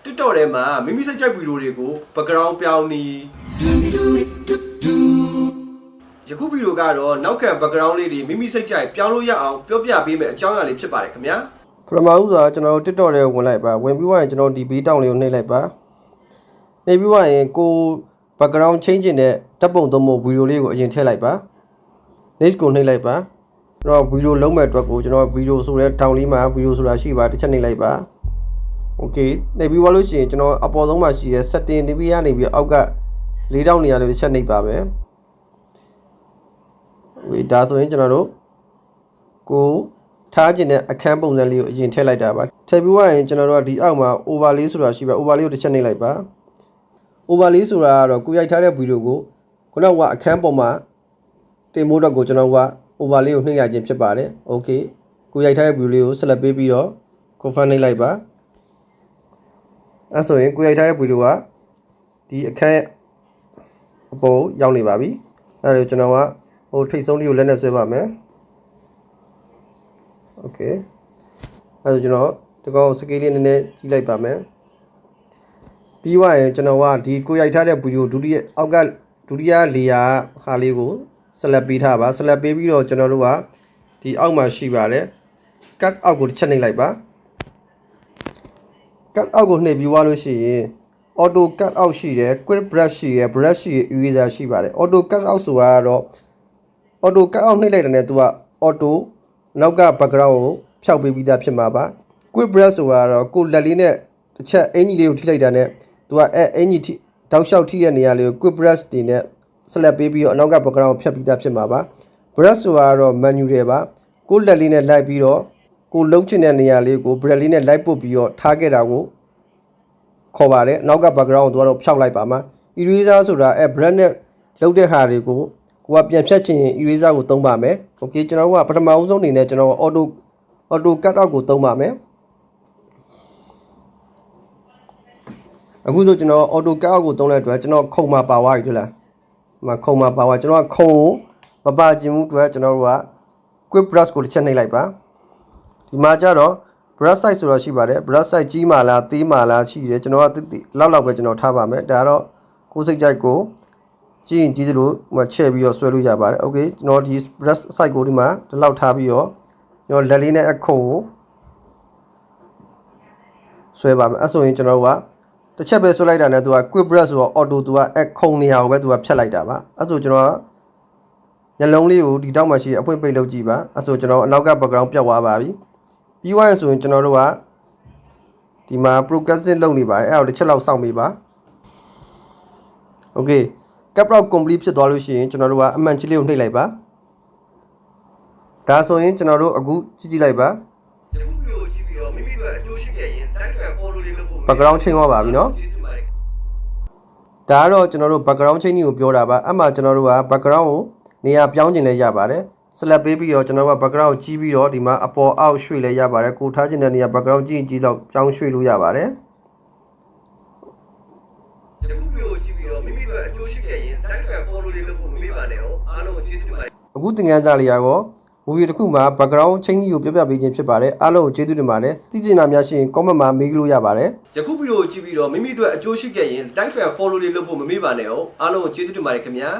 TikTok ထဲမှာမိမိစိတ်ကြိုက်ဗီဒီယိုတွေကို background ပြောင်းနေယခုဗီဒီယိုကတော့နောက်ခံ background လေးတွေမိမိစိတ်ကြိုက်ပြောင်းလို့ရအောင်ပြောပြပေးမယ်အကြောင်းအရာလေးဖြစ်ပါတယ်ခင်ဗျာပထမဦးစွာကျွန်တော်တို့ TikTok ထဲဝင်လိုက်ပါဝင်ပြီးသွားရင်ကျွန်တော်ဒီ B တောင်းလေးကိုနှိပ်လိုက်ပါနှိပ်ပြီးသွားရင်ကို background change တဲ့ဓာတ်ပုံသုံးဖို့ဗီဒီယိုလေးကိုအရင်ထည့်လိုက်ပါ next ကိုနှိပ်လိုက်ပါကျွန်တော်ဗီဒီယိုလုံးမဲ့အတွက်ကိုကျွန်တော်ဗီဒီယိုဆိုတဲ့တောင်းလေးမှာဗီဒီယိုဆိုတာရှိပါတစ်ချက်နှိပ်လိုက်ပါOkay နှိပ်ပြီးသွားလို့ရှိရင်ကျွန်တော်အပေါ်ဆုံးမှာရှိတဲ့ setting နေပြီးရနေပြီးအောက်က၄တောင်းနေရာလေးတစ်ချက်နှိပ်ပါမယ်ဝေဒါဆိုရင်ကျွန်တော်တို့ကိုထားခြင်းတဲ့အခန်းပုံစံလေးကိုအရင်ထည့်လိုက်တာပါထည့်ပြီးသွားရင်ကျွန်တော်တို့ကဒီအောက်မှာ overlay ဆိုတာရှိပါ overlay ကိုတစ်ချက်နှိပ်လိုက်ပါ overlay ဆိုတာကတော့ကိုရိုက်ထားတဲ့ဗီဒီယိုကိုခုနကအခန်းပေါ်မှာတင်မို့တော့ကိုကျွန်တော်က overlay ကိုနှိပ်ရခြင်းဖြစ်ပါတယ် okay ကိုရိုက်ထားတဲ့ဗီဒီယိုလေးကိုဆက်လက်ပေးပြီးတော့ confirm နှိပ်လိုက်ပါအဲဆိုရင်ကိုရိုက်ထားတဲ့ဗီဒီယိုကဒီအခန်းအပေါ်ရောက်နေပါပြီအဲဒါကိုကျွန်တော်ကဟိုထိတ်ဆုံးလေးကိုလက်နဲ့ဆွဲပါမယ် Okay အဲဒါကျွန်တော်ဒီကောင်စကေးလေးနည်းနည်းကြီးလိုက်ပါမယ်ပြီးသွားရင်ကျွန်တော်ကဒီကိုရိုက်ထားတဲ့ဗီဒီယိုဒုတိယအောက်ကဒုတိယလေယာဟာလေးကိုဆက်လက်ပေးထားပါဆက်လက်ပေးပြီးတော့ကျွန်တော်တို့ကဒီအောက်မှာရှိပါတယ် cut out ကိုတစ်ချက်နှိပ်လိုက်ပါ cut out ကိုနှိပ်ပြီးသွားလို့ရှိရင် auto cut out ရှိတယ် quick brush ရှိတယ် brush ရှိ eraser ရှိပါတယ် auto cut out ဆိုတာကတော့ auto cut out နှိပ်လိုက်တဲ့နဲ့သူက auto နောက်က background ကိုဖျောက်ပေးပြီးသားဖြစ်မှာပါ quick brush ဆိုတာကတော့ကိုလက်လေးနဲ့တစ်ချက်အင်ကြီးလေးကိုထိလိုက်တာနဲ့သူကအင်ကြီးတောက်လျှောက်ထိတဲ့နေရာလေးကို quick brush တင်နဲ့ဆက်လက်ပေးပြီးတော့အနောက်က background ကိုဖျက်ပြီးသားဖြစ်မှာပါ brush ဆိုတာကတော့ menu တွေပါကိုလက်လေးနဲ့လိုက်ပြီးတော့ကိုလုံးချင်တဲ့နေရာလေးကို brush လေးနဲ့လိုက်ပုတ်ပြီးတော့ထားခဲ့တာကိုခေါ်ပါတယ်နောက်က background ကိုတော့ဖျောက်လိုက်ပါမှာ eraser ဆိုတာbrush နဲ့လုပ်တဲ့ဟာတွေကိုကိုကပြန်ဖြတ်ချင်ရင် eraser ကိုသုံးပါမယ် okay ကျွန်တော်ကပထမဦးဆုံးအနေနဲ့ကျွန်တော် auto cut out ကိုသုံးပါမယ်အခုဆိုကျွန်တော် auto cut out ကိုသုံးတဲ့အတွက်ကျွန်တော်ခုံမှာပါသွားပြီတွေ့လားမခုံမှာပါသွားကျွန်တော်ကခုံကိုမပါခြင်းမှုအတွက်ကျွန်တော်တို့က quick brush ကိုတစ်ချက်နှိပ်လိုက်ပါဒီမှာကျတော့ brush size ဆိုတော့ရှိပါတယ် brush size ကြီးမှလားသေးမှလားရှိတယ်ကျွန်တော်ကလောက်ပဲကျွန်တော်ထားပါမယ်ဒါတော့ကိုယ်စိတ်ကြိုက်ကိုကြီးရင်ကြီးသလိုမှချဲ့ပြီးတော့ဆွဲလို့ရပါတယ် okay ကျွန်တော်ဒီ brush size ကိုဒီမှာဒီလောက်ထားပြီးတော့ကျွန်တော်လက်လေးနဲ့အခုံကိုဆွဲပါမယ်အဲ့ဆိုရင်ကျွန်တော်ကတစ်ချက်ပဲဆွဲလိုက်တာနဲ့သူက quick brush ဆိုတော့ auto သူကအခုံနေရာကိုပဲသူကဖြတ်လိုက်တာပါအဲ့ဆိုကျွန်တော်ကမျက်လုံးလေးကိုဒီတောက်မှရှိအဖွင့်ပိတ်လုပ်ကြည့်ပါအဲ့ဆိုကျွန်တော်အနောက်က background ပြတ်သွားပါပြီပြီးသွားရင်ဆိုရင်ကျွန်တော်တို့ကဒီမှာ progressive လုပ်နေပါတယ်အဲ့ဒါတစ်ချက်လောက်စောင့်ပေးပါ okay cap out complete ဖြစ်သွားလို့ရှိရင်ကျွန်တော်တို့ကအမှန်ကြီးလေးကိုနှိပ်လိုက်ပါဒါဆိုရင်ကျွန်တော်တို့အခုကြည့်လိုက်ပါယခုဗီဒီယိုကြည့်ပြီးတော့မိမိတို့အကျိုးရှိခဲ့ရင် like and follow လေးလုပ်ဖို့ background change သွားပါပြီနော်ဒါကတော့ကျွန်တော်တို့ background change ကိုပြောတာပါအဲ့မှာကျွန်တော်တို့က background ကိုနေရာပြောင်းခြင်းလည်းရပါတယ်ဆက်လက်ပေးပြီးတော့ကျွန်တော်က background ကိုကြီးပြီးတော့ဒီမှာအပေါ်အောက်ရွှေ့လဲရပါတယ်ကိုထားခြင်းတဲ့နေရာ background ကြီးတော့ကြောင်းရွှေ့လို့ရပါတယ်ယခုဗီဒီယိုကြည့်ပြီးတော့မိမိတို့အကျိုးရှိခဲ့ရင် like and follow လေးလုပ်ဖို့မမေ့ပါနဲ့အားလုံးကိုကျေးဇူးတင်ပါတယ်အခုသင်ခန်းစာလေးရော movie တစ်ခုမှာ background change ကိုပြပြပေးခြင်းဖြစ်ပါတယ်အားလုံးကိုကျေးဇူးတင်ပါတယ်သိချင်တာများရှိရင် comment မှာမေးလို့ရပါတယ်ယခုဗီဒီယိုကြည့်ပြီးတော့မိမိတို့အကျိုးရှိခဲ့ရင် like and follow လေးလုပ်ဖို့မမေ့ပါနဲ့အားလုံးကိုကျေးဇူးတင်ပါတယ်ခင်ဗျာ